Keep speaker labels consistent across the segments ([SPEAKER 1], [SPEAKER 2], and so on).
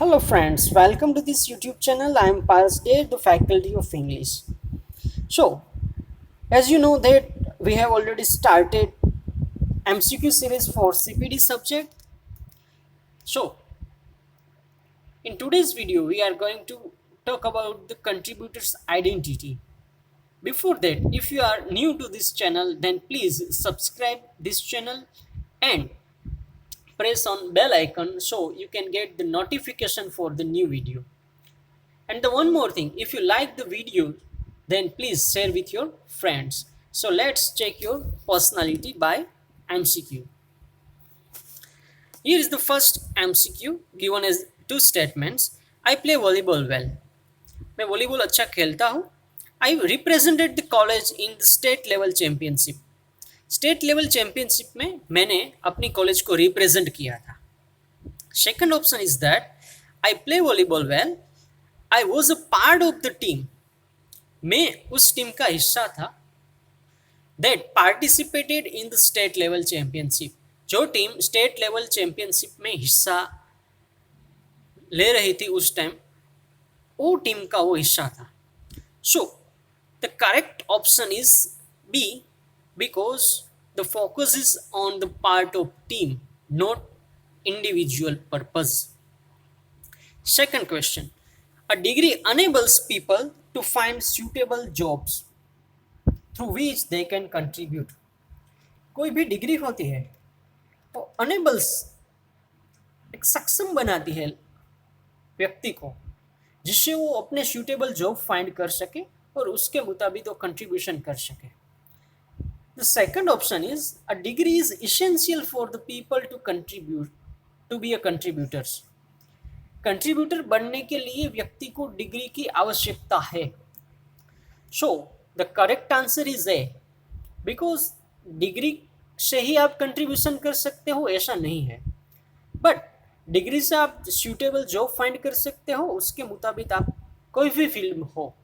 [SPEAKER 1] Hello friends, welcome to this YouTube channel. I am Paras Day, the faculty of English. So, as you know that we have already started MCQ series for CPD subject. So, in today's video we are going to talk about the contributor's identity. Before that, if you are new to this channel, then please subscribe this channel and press on bell icon so you can get the notification for the new video. And the one more thing, if you like the video, then please share with your friends. So let's check your personality by MCQ. Here is the first MCQ given as two statements. I play volleyball well. मैं volleyball अच्छा खेलता हूँ. I represented the college in the state level championship. State level championship में मैंने अपनी college को represent किया था. Second option is that I play volleyball well. I was a part of the team. मैं उस टीम का हिस्सा था that participated in the state level championship. जो टीम स्टेट लेवल चैंपियनशिप में हिस्सा ले रही थी उस टाइम, वो टीम का वो हिस्सा था. So the correct option is B because the focus is on the part of team, not individual purpose. Second question. A degree enables people to find suitable jobs through which they can contribute. कोई भी degree होती है तो enables, एक सक्षम बनाती है व्यक्ति को, जिससे वो अपने suitable जॉब फाइंड कर सके और उसके मुताबिक वो कंट्रीब्यूशन कर सके. The second option is a degree is essential for the people to contribute, to be a contributors. Contributor बनने के लिए व्यक्ति को डिग्री की आवश्यकता है. सो the correct answer is a, because degree से ही आप कंट्रीब्यूशन कर सकते हो ऐसा नहीं है, बट डिग्री से आप सूटेबल जॉब फाइंड कर सकते हो. उसके मुताबिक आप कोई भी फील्ड हो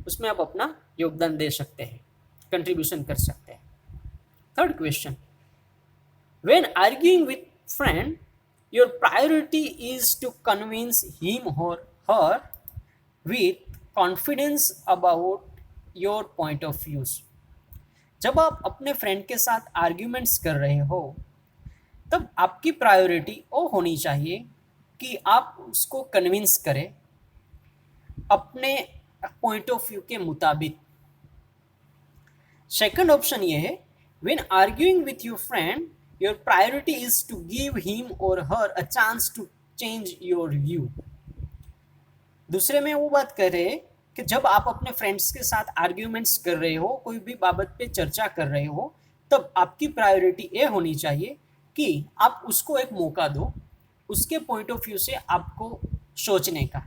[SPEAKER 1] उसमें आप अपना योगदान दे सकते हैं, कंट्रीब्यूशन कर सकते हैं. Third question. When arguing with friend, your priority is to convince him or her with confidence about your point of views. जब आप अपने फ्रेंड के साथ आर्ग्यूमेंट्स कर रहे हो तब आपकी प्रायोरिटी वो होनी चाहिए कि आप उसको कन्विंस करें अपने पॉइंट ऑफ व्यू के मुताबिक. सेकंड ऑप्शन ये है, when arguing with your friend your priority is to give him or her a chance to change your view. दूसरे में वो बात कर रहे हैं कि जब आप अपने फ्रेंड्स के साथ आर्ग्यूमेंट्स कर रहे हो, कोई भी बाबत पे चर्चा कर रहे हो, तब आपकी प्रायोरिटी ये होनी चाहिए कि आप उसको एक मौका दो उसके पॉइंट ऑफ व्यू से आपको सोचने का.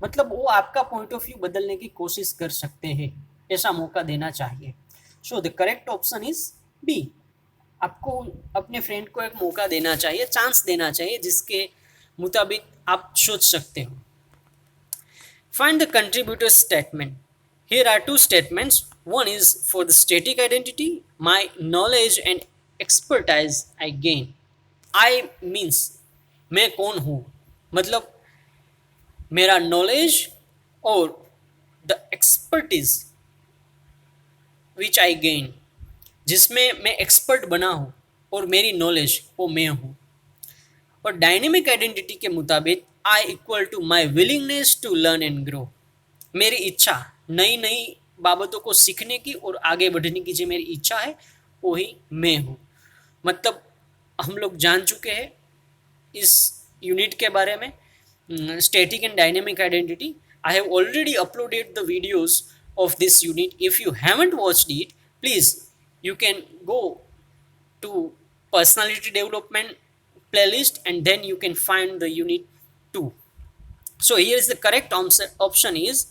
[SPEAKER 1] मतलब वो आपका पॉइंट ऑफ व्यू बदलने की कोशिश कर सकते हैं, ऐसा मौका देना चाहिए. So the correct option is B. आपको अपने फ्रेंड को एक मौका देना चाहिए, चांस देना चाहिए, जिसके मुताबिक आप सोच सकते हो. Find the contributor statement. Here are two statements. One is for the static identity, my knowledge and expertise I gain. I means मैं कौन हूँ, मतलब मेरा नॉलेज और the expertise which I gain, जिसमें मैं एक्सपर्ट बना हूँ और मेरी नॉलेज वो मैं हूँ. और डायनेमिक आइडेंटिटी के मुताबिक I equal to my willingness to learn and grow. मेरी इच्छा नई नई बाबतों को सीखने की और आगे बढ़ने की जो मेरी इच्छा है वही मैं हूँ. मतलब हम लोग जान चुके हैं इस यूनिट के बारे में, static and dynamic identity. I have already uploaded the videos of this unit. If you haven't watched it, please you can go to personality development playlist and then you can find the unit 2. So here is the correct option is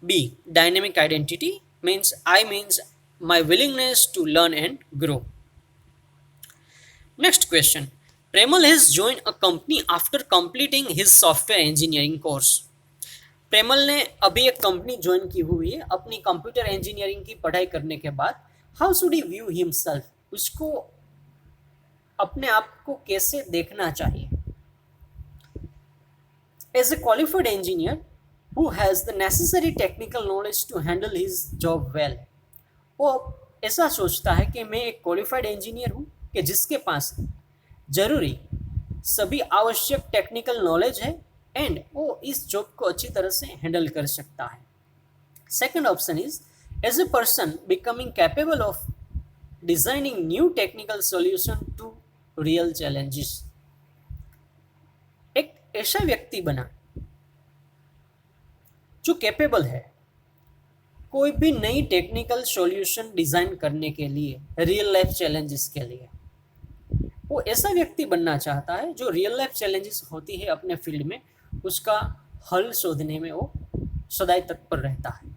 [SPEAKER 1] B. Dynamic identity means I means my willingness to learn and grow. Next question. Premal has joined a company after completing his software engineering course. प्रेमल ने अभी एक company join की हुई है अपनी computer engineering की पढ़ाई करने के बाद. How should he view himself, उसको अपने आप को कैसे देखना चाहिए. As a qualified engineer who has the necessary technical knowledge to handle his job well, वो ऐसा सोचता है कि मैं एक क्वालिफाइड इंजीनियर हूँ कि जिसके पास जरूरी सभी आवश्यक टेक्निकल नॉलेज है एंड वो इस जॉब को अच्छी तरह से हैंडल कर सकता है. Second option is as a person becoming capable of designing new technical solution to real challenges. एक ऐसा व्यक्ति बना जो कैपेबल है कोई भी नई टेक्निकल सॉल्यूशन डिजाइन करने के लिए, रियल लाइफ चैलेंजेस के लिए. वो ऐसा व्यक्ति बनना चाहता है जो रियल लाइफ चैलेंजेस होती है अपने फील्ड में, उसका हल शोधने में वो सदैव तत्पर रहता है.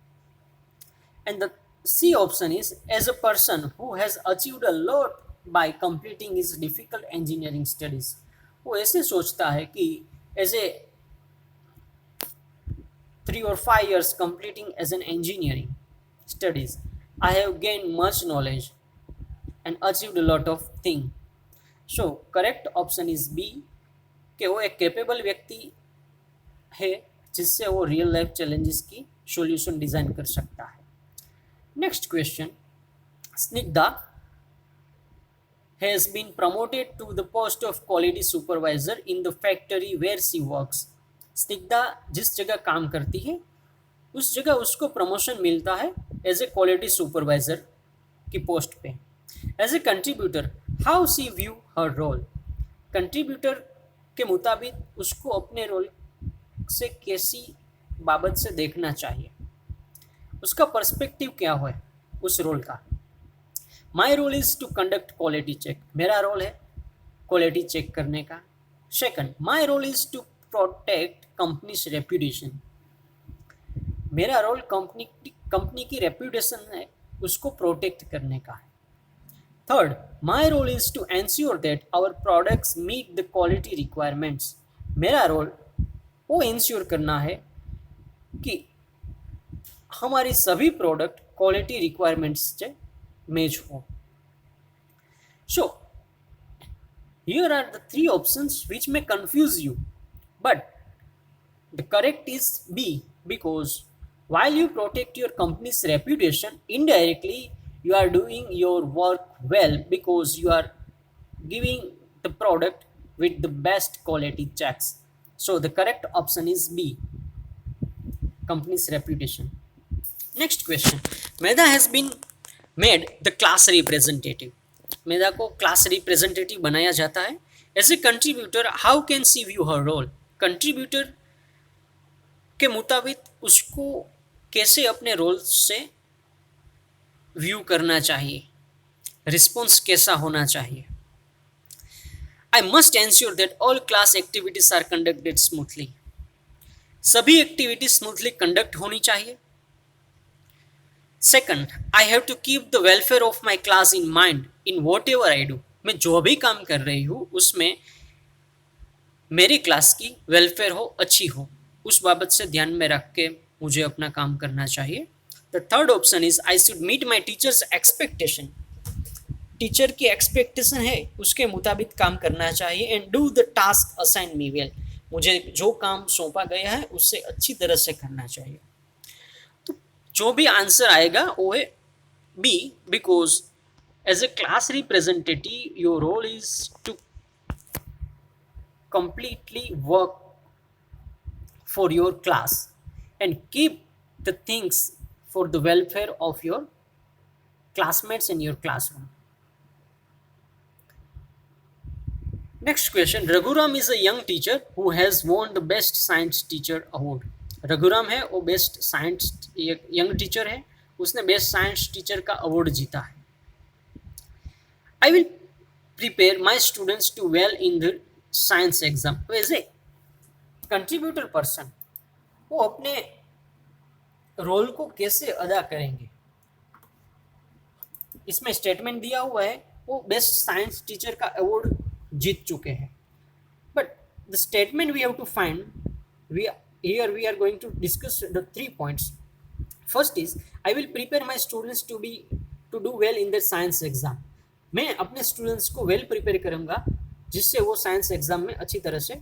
[SPEAKER 1] And the C option is as a person who has achieved a lot by completing his difficult engineering studies. वो ऐसे सोचता है कि as a 3 or 5 years completing as an engineering studies, I have gained much knowledge and achieved a lot of things. So correct option is B कि वो एक capable व्यक्ति है जिससे वो रियल लाइफ चैलेंजेस की सॉल्यूशन डिजाइन कर सकता है. Next question. Snigdha has been promoted to the post of quality supervisor in the factory where she works. Snigdha जिस जगह काम करती है उस जगह उसको प्रमोशन मिलता है एज ए क्वालिटी सुपरवाइजर की पोस्ट पे. As a contributor how see view her role. Contributor के मुताबिक उसको अपने रोल से कैसी बाबत से देखना चाहिए, उसका पर्सपेक्टिव क्या है उस रोल का. My role is to conduct quality check. मेरा रोल है क्वालिटी चेक करने का. Second, my role is to protect company's reputation. मेरा रोल कंपनी की रेप्यूटेशन है उसको प्रोटेक्ट करने का है. Third, my role is to ensure that our products meet the quality requirements. मेरा रोल वो इंश्योर करना है कि हमारी सभी प्रोडक्ट क्वालिटी रिक्वायरमेंट्स से मैच हो. So here are the 3 options which may confuse you, but the correct is B, because while you protect your company's reputation, indirectly you are doing your work well because you are giving the product with the best quality checks. So the correct option is B, company's reputation. Next question. Medha has been made the class representative. Medha को class representative बनाया जाता है. As a contributor how can see view her role. Contributor के मुताबिक उसको कैसे अपने role से व्यू करना चाहिए, रिस्पॉन्स कैसा होना चाहिए. I must ensure that all class activities are conducted smoothly. सभी एक्टिविटी स्मूथली कंडक्ट होनी चाहिए. Second, I have to keep the welfare of my class in mind in whatever I do. मैं जो भी काम कर रही हूँ उसमें मेरी क्लास की वेलफेयर हो, अच्छी हो, उस बाबत से ध्यान में रख के मुझे अपना काम करना चाहिए. The third option is I should meet my teachers expectation. Teacher की एक्सपेक्टेशन है उसके मुताबिक काम करना चाहिए. And do the task assign me well. मुझे जो काम सौंपा गया है उससे अच्छी तरह से करना चाहिए. तो जो भी आंसर आएगा वो है B, because as a class representative your role is to completely work for your class and keep the things for the welfare of your classmates in your classroom. Next question. Raghuram is a young teacher who has won the best science teacher award. Raghuram है वो best science young teacher है, उसने best science teacher का award जीता है. I will prepare my students to well in the science exam. तो as a contributor person वो अपने रोल को कैसे अदा करेंगे, इसमें स्टेटमेंट दिया हुआ है वो बेस्ट साइंस टीचर का अवार्ड जीत चुके हैं. But the statement we have to find, here we are going to discuss the 3 points. First is I will prepare my students to do well in their science exam. मैं अपने students को well prepare करूँगा जिससे वो science exam में अच्छी तरह से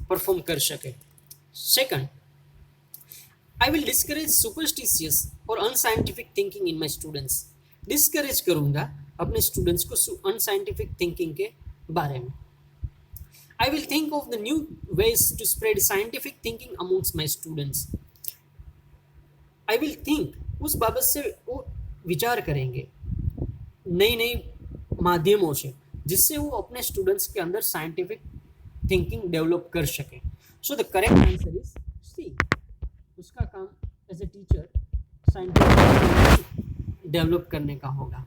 [SPEAKER 1] परफॉर्म कर सके. Second, I will discourage superstitious और unscientific thinking in my students. Discourage करूंगा अपने स्टूडेंट्स को अनसाइंटिफिक थिंकिंग के बारे में। I will think of the new ways to spread scientific thinking amongst my students. I will think, उस बाबत से वो विचार करेंगे नई नई माध्यमों से, जिससे वो अपने स्टूडेंट्स के अंदर साइंटिफिक थिंकिंग डेवलप कर सके। So the correct answer is C. उसका काम as a teacher scientific develop करने का होगा।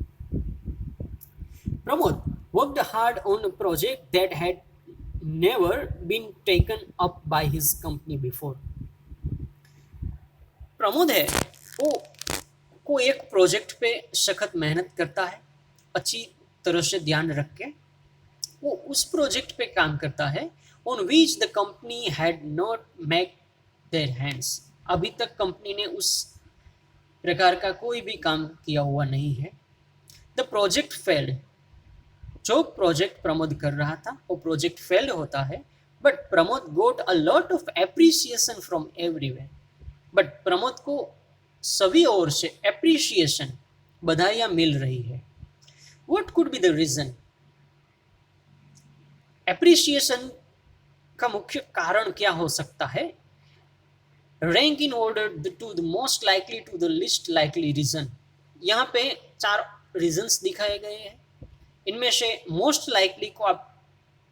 [SPEAKER 1] Pramod worked hard on a project that had never been taken up by his company before. Pramod है वो को एक प्रोजेक्ट पे सख्त मेहनत करता है, अच्छी तरह से ध्यान रख के वो उस प्रोजेक्ट पे काम करता है on which the company had not make their hands. अभी तक कंपनी ने उस प्रकार का कोई भी काम किया हुआ नहीं है। द प्रोजेक्ट फेल्ड, जो प्रोजेक्ट प्रमोद कर रहा था वो प्रोजेक्ट फेल्ड होता है, but Pramod got a lot of appreciation from everywhere. But Pramod को सभी ओर से एप्रिसिएशन, बधाइयाँ मिल रही है। What could be the reason? Appreciation का मुख्य कारण क्या हो सकता है? Rank in order to the most likely to the least likely reason. यहाँ पे 4 रीजन्स दिखाए गए हैं। इनमें से मोस्ट लाइकली को आप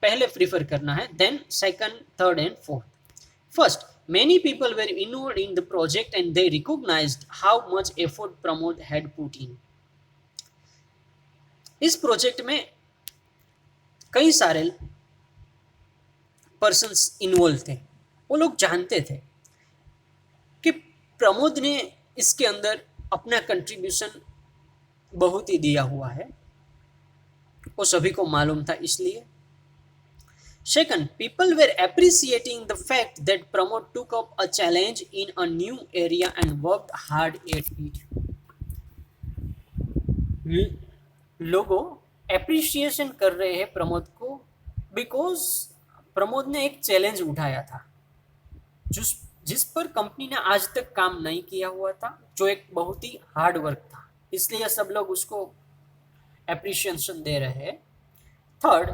[SPEAKER 1] पहले प्रीफर करना है, then second, third and fourth. First, many people were involved in the project and they recognized how much effort Pramod had put in. इस प्रोजेक्ट में कई सारे पर्सन्स इन्वॉल्व थे। वो लोग जानते थे कि प्रमोद ने इसके अंदर अपना कंट्रीब्यूशन बहुत ही दिया हुआ है, वो सभी को मालूम था। इसलिए second, people were appreciating the fact that Pramod took up a challenge in a new area and worked hard at it. लोगों एप्रिसिएशन कर रहे हैं प्रमोद को बिकॉज प्रमोद ने एक चैलेंज उठाया था जिस पर कंपनी ने आज तक काम नहीं किया हुआ था, जो एक बहुत ही हार्ड वर्क था। इसलिए सब लोग उसको एप्रिसिएशन दे रहे हैं। Third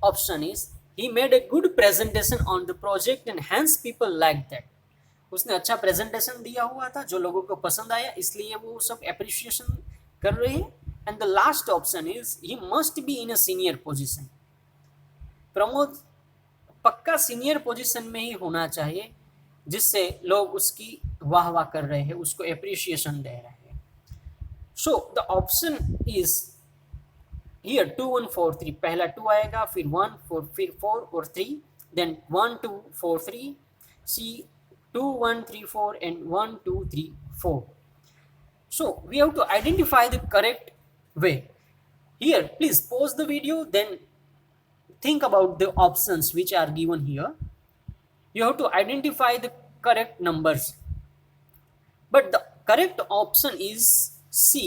[SPEAKER 1] option is he made a good presentation on the project and hence people liked that. उसने अच्छा प्रेजेंटेशन दिया हुआ था जो लोगों को पसंद आया, इसलिए वो सब एप्रिसिएशन कर रहे हैं। And the last option is he must be in a senior position. Pramod पक्का सीनियर पोजीशन में ही होना चाहिए, जिससे लोग उसकी वाह वाह कर रहे हैं, उसको एप्रिसिएशन दे रहे हैं। सो द ऑप्शन इज here 2 1 4 3, पहला 2 आएगा, फिर 1 4 फिर 4 और 3, then 1 2 4 3, C 2 1 3 4 and 1 2 3 4. So we have to identify the correct way. Here please pause the video, then think about the options which are given here. You have to identify the correct numbers, but the correct option is C.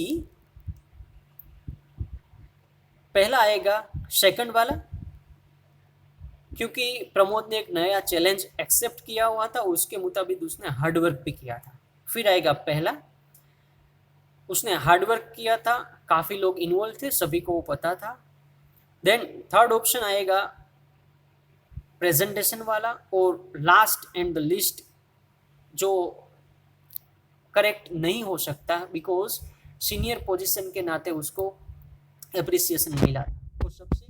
[SPEAKER 1] पहला आएगा second वाला, क्योंकि प्रमोद ने एक नया challenge accept किया हुआ था, उसके मुताबिक उसने हार्डवर्क भी किया था। फिर आएगा पहला, उसने हार्डवर्क किया था, काफ़ी लोग इन्वॉल्व थे, सभी को वो पता था। देन थर्ड ऑप्शन आएगा प्रेजेंटेशन वाला, और लास्ट एंड द लिस्ट जो करेक्ट नहीं हो सकता बिकॉज सीनियर पोजीशन के नाते उसको एप्रिसिएशन मिला, वो सबसे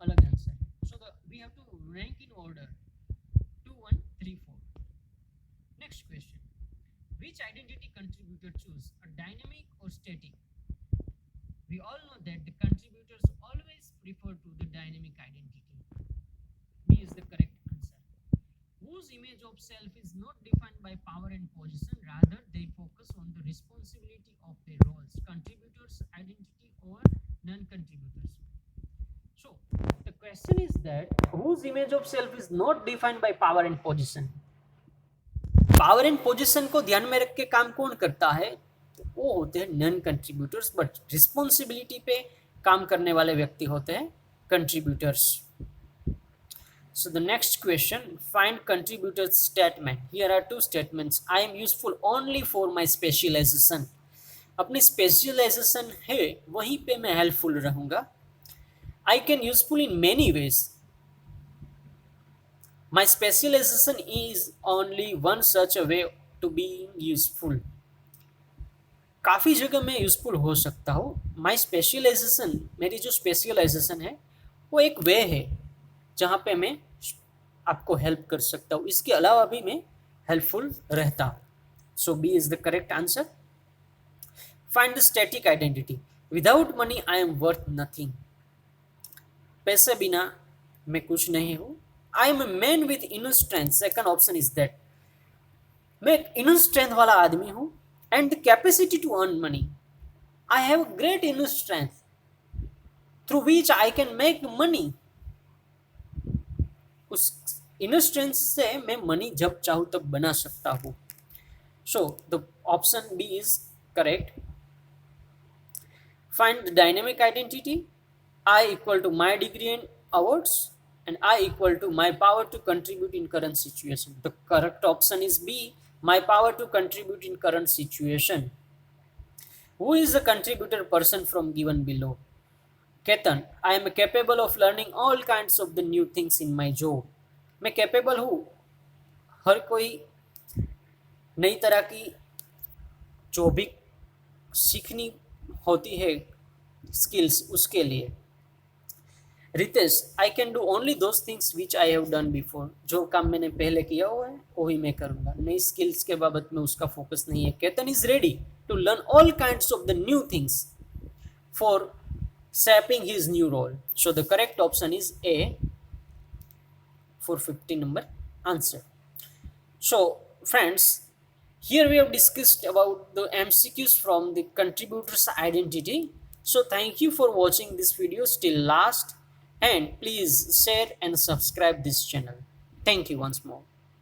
[SPEAKER 1] अलग आंसर है। So we have to rank in order 2 1 3 4. Next question, which identity contributor choose a dynamic और static? We all know that the contributors always prefer to the dynamic identity. B is the correct answer. whose image of self is not defined by power and position, rather they focus on the responsibility of their roles, contributors identity or non-contributors. So the question is that whose image of self is not defined by power and position. Power and position को ध्यान में रख के काम कौन करता है? तो वो होते हैं नॉन कंट्रीब्यूटर्स, बट रिस्पॉन्सिबिलिटी पे काम करने वाले व्यक्ति होते हैं contributors. So the next question, find contributor statement. Here are two statements. I am useful only for my specialization. अपनी स्पेशलाइजेशन है वहीं पे मैं हेल्पफुल रहूँगा. I can useful in many ways. My specialization is only one such a way to being useful. काफ़ी जगह मैं useful हो सकता हूँ. माई स्पेशलाइजेशन, मेरी जो स्पेशलाइजेशन है वो एक वे है जहाँ पे मैं आपको हेल्प कर सकता हूँ. इसके अलावा भी मैं हेल्पफुल रहता हूँ. So B is the correct answer. Find the static identity. Without money I am worth nothing. पैसे बिना मैं कुछ नहीं हूँ. I am a man with inner strength. Second option is that. मैं एक इनर स्ट्रेंथ वाला आदमी हूँ. And the capacity to earn money. I have great inner strength through which I can make money. उस इनर स्ट्रेंथ से मैं money जब चाहूँ तब बना सकता हूँ. So the option B is correct. Find the dynamic identity. I equal to my degree and awards, and I equal to my power to contribute in current situation. The correct option is B, my power to contribute in current situation. Who is the contributor person from given below? Ketan, I am capable of learning all kinds of the new things in my job. मैं capable हूँ हर कोई नई तरह की जो भी सीखनी होती है स्किल्स उसके लिए. Ritesh, I can do only those things which I have done before. जो काम मैंने पहले किया हुआ है वही मैं करूँगा. नई स्किल्स के बाबत में उसका फोकस नहीं है. Ketan is ready to learn all kinds of the new things for shaping his new role. So the correct option is A for 15 number answer. So friends, here we have discussed about the MCQs from the contributor's identity. So thank you for watching this video till last, and please share and subscribe this channel. Thank you once more.